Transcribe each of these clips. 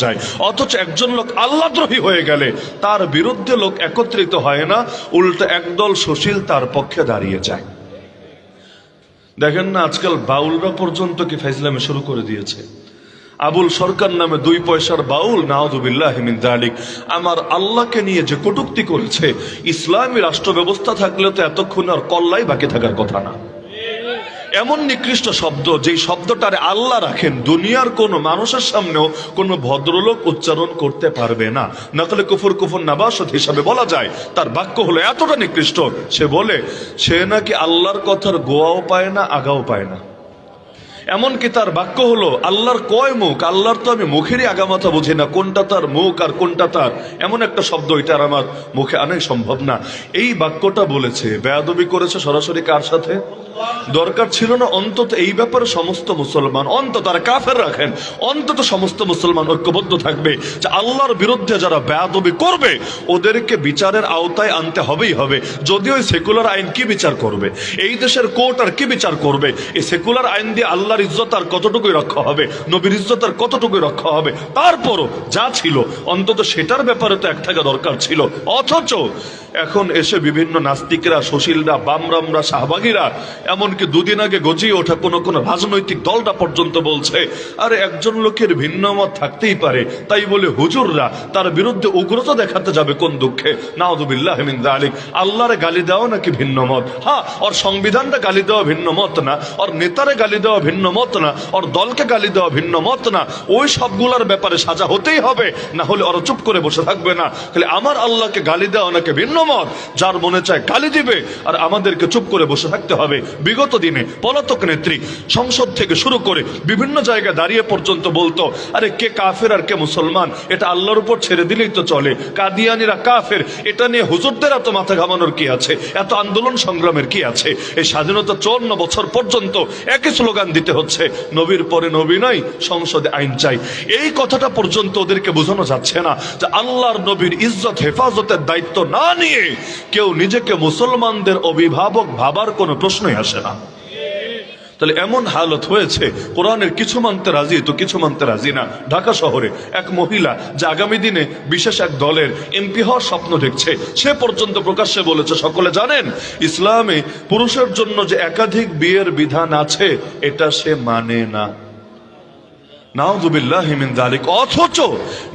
যায়। অথচ একজন লোক আল্লাহদ্রোহী হয়ে গেলে তার বিরুদ্ধে লোক একত্রিত হয় না, উল্টো একদল সুশীল তার পক্ষে দাঁড়িয়ে যায়। দেখেন না, আজকাল বাউলরা পর্যন্ত কি ফাইজলামে শুরু করে দিয়েছে। আবুল সরকার নামে 2 পয়সার বাউল, নাউযুবিল্লাহি মিন যালিক, আমার আল্লাহকে নিয়ে যে কটূক্তি করেছে, ইসলামী রাষ্ট্র ব্যবস্থা থাকলে তো এতক্ষণ আর কল্লাই বাকি থাকার কথা না। এমন নিকৃষ্ট শব্দ, যেই শব্দটারে আল্লাহ রাখেন, দুনিয়ার কোন মানুষের সামনেও কোন ভদ্রলোক উচ্চারণ করতে পারবে না, নকলে কুফর কুফর নাবাসত হিসাবে বলা যায়। তার বাক্য হলো এতটা নিকৃষ্ট, সে বলে সে নাকি আল্লাহর কথার গোয়াও পায় না, আগাও পায় না। এমনকি তার বাক্য হলো আল্লাহর কয় মুখ, আল্লাহর তো আমি মুখেরই আগামাথা বুঝি না, কোনটা তার মুখ আর কোনটা তার, এমন একটা শব্দ এটা আর আমার মুখে আনাই সম্ভব না। এই বাক্যটা বলেছে, বেয়াদবি করেছে সরাসরি কার সাথে? দরকার ছিল না অন্তত এই ব্যাপারে সমস্ত মুসলমান, অন্তত আর কাফের রাখেন, অন্তত সমস্ত মুসলমান ঐক্যবদ্ধ থাকবে যে আল্লাহর বিরুদ্ধে যারা বেয়াদবি করবে ওদেরকে বিচারের আওতায় আনতে হবেই হবে। যদিও সেকুলার আইন কি বিচার করবে, এই দেশের কোর্ট আর কি বিচার করবে, এই সেকুলার আইন দিয়ে আল্লাহর ইজ্জত আর কতটুকুই রক্ষা হবে, নবীর ইজ্জত আর কতটুকুই রক্ষা হবে। তারপরও যা ছিল অন্তত সেটার ব্যাপারে তো এক থাকা দরকার ছিল। অথচ এখন এসে বিভিন্ন নাস্তিকরা, সুশীলরা, বামরামরা, শাহবাগীরা, এমনকি দুদিন আগে গজিয়ে ওঠা কোন রাজনৈতিক দলটা পর্যন্ত বলছে আরে একজন লোকের ভিন্ন মত থাকতেই পারে, তাই বলে হুজুররা তার বিরুদ্ধে উগ্রতা দেখাতে যাবে কোন দুঃখে? নাউযুবিল্লাহি মিন যালিক। আল্লাহরে গালি দেওয়া নাকি ভিন্ন মত? হ্যাঁ, ওর সংবিধানটা গালি দেওয়া ভিন্ন মত না, ওর নেতারে গালি দেওয়া ভিন্ন মত না, ওর দলকে গালি দেওয়া ভিন্ন মত না। ওই সবগুলোর ব্যাপারে সাজা হতেই হবে, না হলে ওরা চুপ করে বসে থাকবে না। তাহলে আমার আল্লাহকে গালি দেওয়া নাকি ভিন্ন মত, যার মনে চায় গালি দিবে, আর আমাদেরকে চুপ করে বসে থাকতে হবে। বিগত দিনে পলাতক নেত্রী সংসদ থেকে শুরু করে বিভিন্ন জায়গায় দাঁড়িয়ে পর্যন্ত বলতো আরে কে কাফের আর কে মুসলমান, এটা আল্লাহর উপর ছেড়ে দিলেই তো চলে, কাদিয়ানিরা কাফের, এটা নিয়ে হুজুরদের এত মাথা ঘামানোর কি আছে, এত আন্দোলন সংগ্রামের কি আছে? এই স্বাধীনতা 54 বছর পর্যন্ত একই স্লোগান দিতে হচ্ছে, নবীর পরে নবী নাই, সংসদে আইন চাই। এই কথাটা পর্যন্ত ওদেরকে বোঝানো যাচ্ছে না যে আল্লাহর নবীর ইজ্জত হেফাজতের দায়িত্ব না নিয়ে কেউ নিজেকে মুসলমানদের অভিভাবক ভাবার কোনো প্রশ্নই আসে না। তাহলে এমন হালত হয়েছে, কোরআনের কিছু মানতে রাজি তো কিছু মানতে রাজি না। ঢাকা শহরে এক মহিলা যে আগামী দিনে বিশেষ এক দলের এমপি হওয়ার স্বপ্ন দেখছে, সে পর্যন্ত প্রকাশ্যে বলেছে, সকলে জানেন ইসলামে পুরুষের জন্য যে একাধিক বিয়ের বিধান আছে এটা সে মানে না। নাউযুবিল্লাহি মিন যালিক। অথচ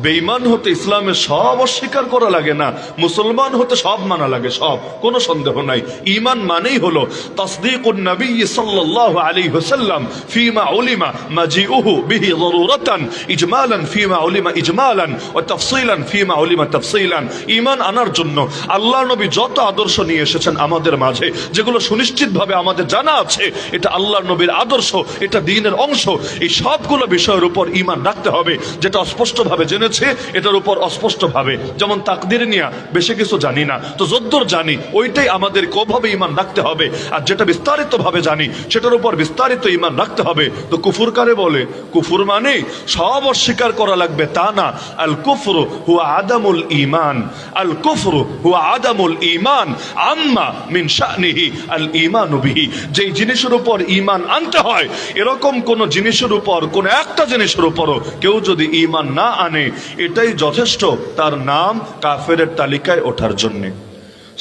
বেঈমান হতে ইসলামের সব অস্বীকার করা লাগে না, মুসলমান হতে সব মানা লাগে, সব, কোনো সন্দেহ নাই। ঈমান মানেই হলো তাসদীকুন নবী সাল্লাল্লাহু আলাইহি ওয়াসাল্লাম ফীমা উলিমা মাজিউহু বিহি যরুরাতান ইজমালান ফীমা উলিমা ইজমালান ওয়া তাফসীলান ফীমা উলিমা তাফসীলান। ঈমান আনার জন্য আল্লাহর নবী যত আদর্শ নিয়ে এসেছেন আমাদের মাঝে, যেগুলো সুনিশ্চিতভাবে আমাদের জানা আছে এটা আল্লাহর নবীর আদর্শ, এটা দ্বীনের অংশ, এই সবগুলো বিষয় উপর ঈমান রাখতে হবে। যেটা অস্পষ্ট ভাবে জেনেছে এটার উপর অস্পষ্ট ভাবে, যেমন তাকদীর নিয়ে বেশি কিছু জানি না, তো যদ্দূর জানি ওইটাই আমাদের কোভাবে ঈমান রাখতে হবে। আর যেটা বিস্তারিত ভাবে জানি সেটার উপর বিস্তারিত ঈমান রাখতে হবে। তো কুফর কারে বলে? কুফর মানে সব অস্বীকার করা লাগবে তা না। আল কুফরু হুয়া আদামুল ঈমান, আল কুফরু হুয়া আদামুল ঈমান আম্মা মিন শানিহি আল ঈমানু বিহি। যেই জিনিসের উপর ঈমান আনতে হয় এরকম কোন জিনিসের উপর, কোন একটা জিনিসের উপরও কেউ যদি ঈমান না আনে এটাই যথেষ্ট তার নাম কাফেরের তালিকায় ওঠার জন্য।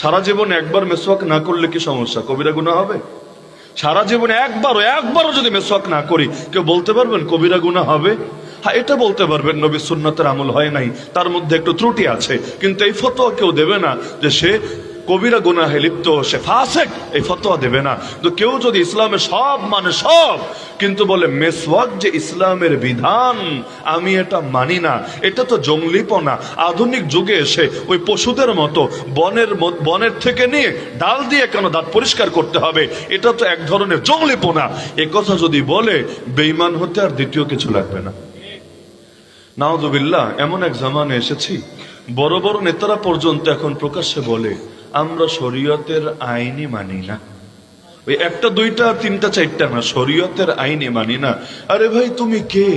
সারা জীবন একবার মেসওয়াক না করলে কি সমস্যা? কবিরা গুনাহ হবে? সারা জীবনে একবারও যদি মেসওয়াক না করি, কেউ বলতে পারবেন কবিরা গুনাহ হবে? হ্যাঁ, এটা বলতে পারবেন নবী সুন্নাতের আমল হয় নাই, তার মধ্যে একটু ত্রুটি আছে, কিন্তু এই ফতোয়া কেউ দেবে না যে সে কবিরা গুনাহে লিপ্ত, সে ফাসেক, এই ফতোয়া দেবে না। তো কেউ যদি ইসলামে সব মানে সব, কিন্তু বলে মেসওয়াক যে ইসলামের বিধান আমি এটা মানি না, এটা তো জঙ্গলিপনা। আধুনিক যুগে এসে ওই পশুদের মতো বনের থেকে নিয়ে ডাল দিয়ে কেন দাঁত পরিষ্কার করতে হবে, এটা তো এক ধরনের জঙ্গলিপনা। এ কথা যদি বলে বেঈমান হতে আর দ্বিতীয় কিছু লাগবে না। নাউযুবিল্লাহ। এমন এক জামানে এসেছি বড় বড় নেতারা পর্যন্ত এখন প্রকাশ্যে বলে আমরা শরীয়তের আইনই মানি না। ওই একটা দুইটা তিনটা চারটা না, শরীয়তের আইনই মানি না। আরে ভাই তুমি কে?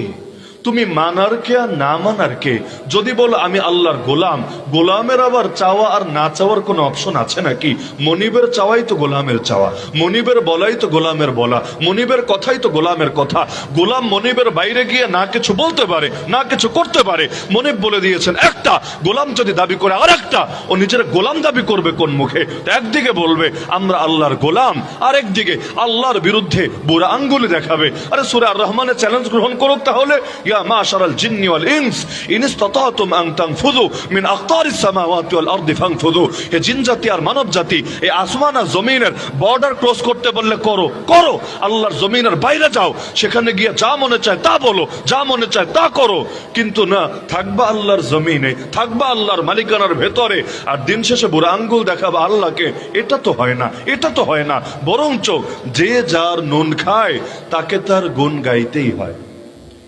তুমি মানার কে আর না মানার কে? যদি বলো আমি আল্লাহর গোলাম, গোলামের আবার চাওয়া আর না চাওয়ার কোনো অপশন আছে নাকি? মনিবের চাওয়াই তো গোলামের চাওয়া, মনিবের বলাই তো গোলামের বলা, মনিবের কথাই তো গোলামের কথা। গোলাম মনিবের বাইরে গিয়ে না কিছু বলতে পারে, না কিছু করতে পারে। মনিব বলে দিয়েছেন একটা, গোলাম যদি দাবি করে আর একটা, ও নিজের গোলাম দাবি করবে কোন মুখে? একদিকে বলবে আমরা আল্লাহর গোলাম, আর একদিকে আল্লাহর বিরুদ্ধে বুড়া আঙ্গুলি দেখাবে। আরে সূরা আর রহমানের চ্যালেঞ্জ গ্রহণ করুক তাহলে, ইয়া মাশারাল জিন্নি ওয়াল ইনস ইন ইসতাতাতুম আন তানফুযু মিন আকতারিস সামাওয়াতি ওয়াল আরদি ফানফুযু। হে জিন জাতি আর মানব জাতি, এই আসমান আর জমিনের বর্ডার ক্রস করতে বললে করো, করো। আল্লাহর জমিনের বাইরে যাও, সেখানে গিয়ে যা মনে চায় তা বলো, যা মনে চায় তা করো। কিন্তু না, থাকবা আল্লাহর জমিনে, থাকবা আল্লাহর মালিকানার ভেতরে, আর দিন শেষে বুড়া আঙ্গুল দেখাবা আল্লাহকে। এটা তো হয় না, এটা তো হয় না। বরঞ্চ যে যার নুন খায় তাকে তার গুণ গাইতেই হয়।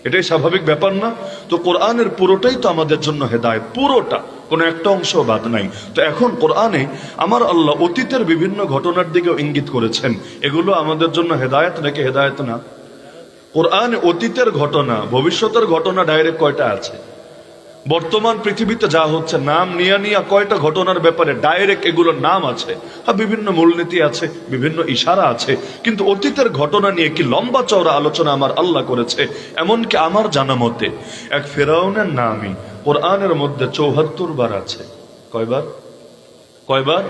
এটাই স্বাভাবিক ব্যাপার না? তো কোরআনের পুরোটাই তো আমাদের জন্য হেদায়েত, পুরোটা, কোনো একটা অংশ বাদ নাই। তো এখন কোরআনে আমার আল্লাহ অতীতের বিভিন্ন ঘটনার দিকেও ইঙ্গিত করেছেন। এগুলো আমাদের জন্য হেদায়েত নাকি হেদায়েত না? কোরআনে অতীতের ঘটনা, ভবিষ্যতের ঘটনা ডাইরেক্ট কয়টা আছে? বর্তমান পৃথিবীতে যা হচ্ছে নাম নিয়া নিয়া কয়টা ঘটনার ব্যাপারে ডাইরেক্ট এগুলোর নাম আছে? হ্যাঁ, বিভিন্ন মূলনীতি আছে, বিভিন্ন ইশারা আছে, কিন্তু অতীতের ঘটনা নিয়ে কি লম্বা চওড়া আলোচনা আমার আল্লাহ করেছে। এমনকি আমার জানা মতে এক ফেরাউনের নামই কোরআনের মধ্যে ৭৪ বার আছে। কয়বার? কয়বার?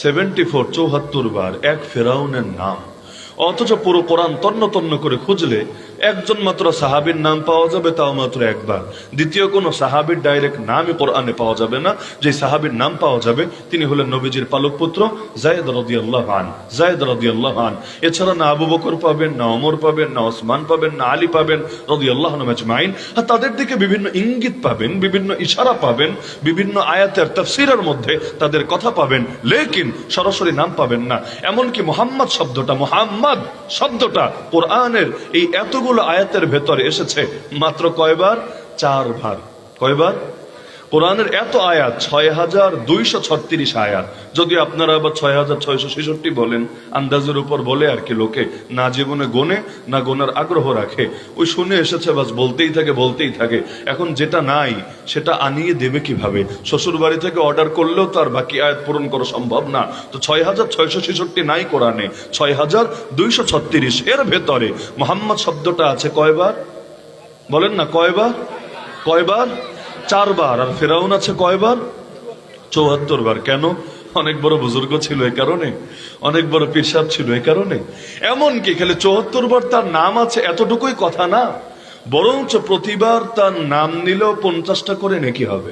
74, ৭৪ বার এক ফেরাউনের নাম। অথচ পুরো কোরআন তন্ন তন্ন করে খুঁজলে একজন মাত্র সাহাবীর নাম পাওয়া যাবে, তাও মাত্র একবার। দ্বিতীয় কোনো সাহাবীর ডাইরেক্ট নামই কোরআনে পাওয়া যাবে না। যে সাহাবীর নাম পাওয়া যাবে তিনি হলেন নবীজির পালক পুত্র যায়েদ রাদিয়াল্লাহু আনহু, যায়েদ রাদিয়াল্লাহু আনহু। এছাড়া না আবু বকর পাবেন, না ওমর পাবেন, না ওসমান পাবেন, না আলী পাবেন রাদিয়াল্লাহু আনহুম আজমাইন। আর তাদের দিকে বিভিন্ন ইঙ্গিত পাবেন, বিভিন্ন ইশারা পাবেন, বিভিন্ন আয়াতের তাফসীরের মধ্যে তাদের কথা পাবেন, লেকিন সরাসরি নাম পাবেন না। এমনকি মুহাম্মদ শব্দটা, মুহাম্মদ শব্দটা কোরআনের এই এতগুলো আয়াতের ভেতরে এসেছে মাত্র কয়বার? 4 বার। কয়বার? কোরআনের এত আয়াত ৬,২৩৬ আয়াত। যদি আপনারা আবার ৬,৬৬৬ বলেন, আন্দাজের উপর বলে আর কি লোকে, না জীবনে গোনে না গোনার আগ্রহ রাখে, ওই শুনে এসেছে বাস বলতেই থাকে, বলতেই থাকে। এখন যেটা নাই সেটা আনিয়ে দেবে কিভাবে? শ্বশুর বাড়ি থেকে অর্ডার করলেও তো আর বাকি আয়াত পূরণ করা সম্ভব না। তো ৬,৬৬৬ নাই কোরআনে, ৬,২৩৬। এর ভেতরে মুহাম্মদ শব্দটা আছে কয়বার? বলেন না, কয়বার? কয়বার? 4 বার। আর ফেরাউন আছে কয়বার? ৭৪ বার। কেন? অনেক বড় বুজুর্গ ছিল এই কারণে, অনেক বড় পীর সাহেব ছিল এই কারণে। এমনকি খালি ৭৪ বার তার নাম আছে এতটুকুই কথা না, বরঞ্চ প্রতিবার তার নাম নিলেও 50টা করে নেকি হবে।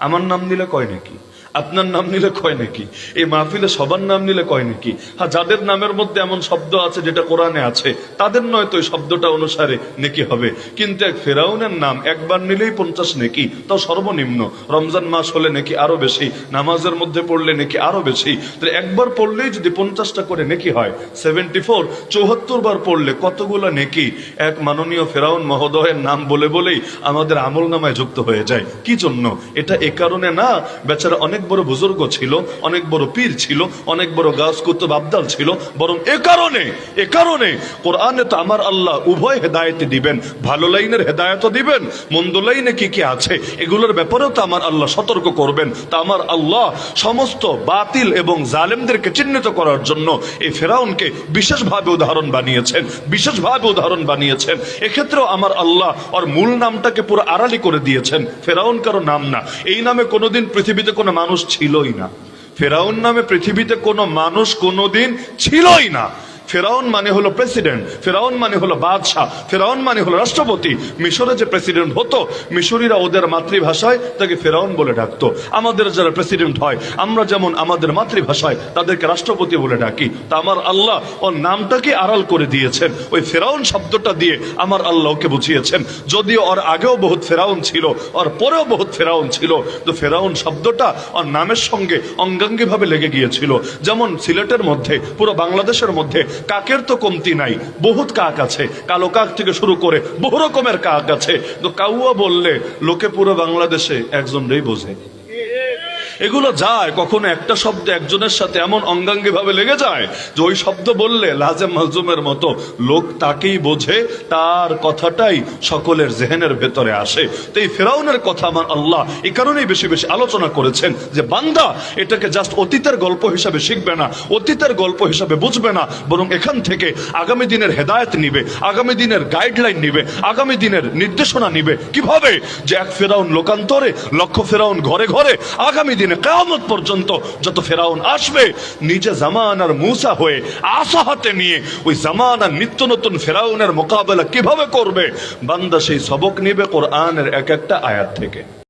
আমার নাম নিলে কয় নাকি, আপনার নাম নিলে কয় নাকি, এই মাহফিলে সবার নাম নিলে কয় নাকি। হ্যাঁ, যাদের নামের মধ্যে এমন শব্দ আছে যেটা কোরআনে আছে তাদের নয় তো এই শব্দটা অনুসারে নেকি হবে। কিন্তু এক ফেরাউনের নাম একবার নিলেই 50 নেকি, তাও সর্বনিম্ন। রমজান মাস হলে নেকি আরো বেশি, নামাজের মধ্যে পড়লে নেকি আরো বেশি। তাহলে একবার পড়লেই যদি 50টা করে নেকি হয়, 74, 74 বার পড়লে কতগুলো নেকি এক মাননীয় ফেরাউন মহোদয়ের নাম বলে বলেই আমাদের আমল নামায় যুক্ত হয়ে যায়। কি জন্য? এটা এ কারণে না, বেচারা অনেক বড় বুজুর্গ ছিল, অনেক বড় পীর ছিল, অনেক বড় গাছ কুতুব আবদাল ছিল, বরং এ কারণে কোরআনে তো আমার আল্লাহ উভয় হেদায়েত দিবেন, ভালো লাইনের হেদায়েত দিবেন, মন্দ লাইনে কি কি আছে এগুলোর ব্যাপারেও তো আমার আল্লাহ সতর্ক করবেন। তা আমার আল্লাহ সমস্ত বাতিল এবং জালেমদেরকে চিহ্নিত করার জন্য এই ফেরাউনকে বিশেষভাবে উদাহরণ বানিয়েছেন, বিশেষভাবে উদাহরণ বানিয়েছেন। এক্ষেত্রেও আমার আল্লাহ ওর মূল নামটাকে পুরো আড়ালি করে দিয়েছেন। ফেরাউন কারো নাম না, এই নামে কোনোদিন পৃথিবীতে কোনো মানুষ ছিলই না। ফেরাউন নামে পৃথিবীতে কোনো মানুষ কোনোদিন ছিলই না। ফেরাউন মানে হলো প্রেসিডেন্ট, ফেরাউন মানে হলো বাদশাহ, ফেরাউন মানে হলো রাষ্ট্রপতি। মিশরে যে প্রেসিডেন্ট হতো, মিশরীরা ওদের মাতৃভাষায় তাকে ফেরাউন বলে ডাকতো। আমাদের যারা প্রেসিডেন্ট হয় আমরা যেমন আমাদের মাতৃভাষায় তাদেরকে রাষ্ট্রপতি বলে ডাকি। তা আমার আল্লাহ ওর নামটাকে আড়াল করে দিয়েছেন, ওই ফেরাউন শব্দটা দিয়ে আমার আল্লাহ ওকে বুঝিয়েছেন। যদিও ওর আগেও বহুত ফেরাউন ছিল, ওর পরেও বহুত ফেরাউন ছিল, তো ফেরাউন শব্দটা ওর নামের সঙ্গে অঙ্গাঙ্গিভাবে লেগে গিয়েছিল। যেমন সিলেটের মধ্যে, পুরো বাংলাদেশের মধ্যে কাকের তো কমতি নাই, বহুত কাক আছে, কালো কাক থেকে শুরু করে বহু রকমের কাক আছে। তো কাউয়া বললে লোকে পুরো বাংলাদেশে একজনই বোঝে। এগুলো যায় কখনো একটা শব্দ একজনের সাথে এমন অঙ্গাঙ্গি ভাবে লেগে যায় যে ওই শব্দ বললে লাজেম মালজুমের মতো লোক তাকেই বোঝে, তার কথাটাই সকলের জেহেনের ভেতরে আসে। তো এই ফেরাউনের কথা আমার আল্লাহ এই কারণেই বেশি বেশি আলোচনা করেছেন যে বান্দা এটাকে জাস্ট অতীতের গল্প হিসাবে শিখবে না, অতীতের গল্প হিসাবে বুঝবে না, বরং এখান থেকে আগামী দিনের হেদায়েত নিবে, আগামী দিনের গাইডলাইন নিবে, আগামী দিনের নির্দেশনা নিবে। কিভাবে? যে এক ফেরাউন লোকান্তরে, লক্ষ ফেরাউন ঘরে ঘরে, আগামী দিনে কিয়ামত পর্যন্ত যত ফেরাউন আসবে নিজে জামানার মূসা হয়ে আসা হাতে নিয়ে ওই জামানার নিত্য নতুন ফেরাউনের মোকাবেলা কিভাবে করবে, বান্দা সেই সবক নিবে কোরআনের এক একটা আয়াত থেকে।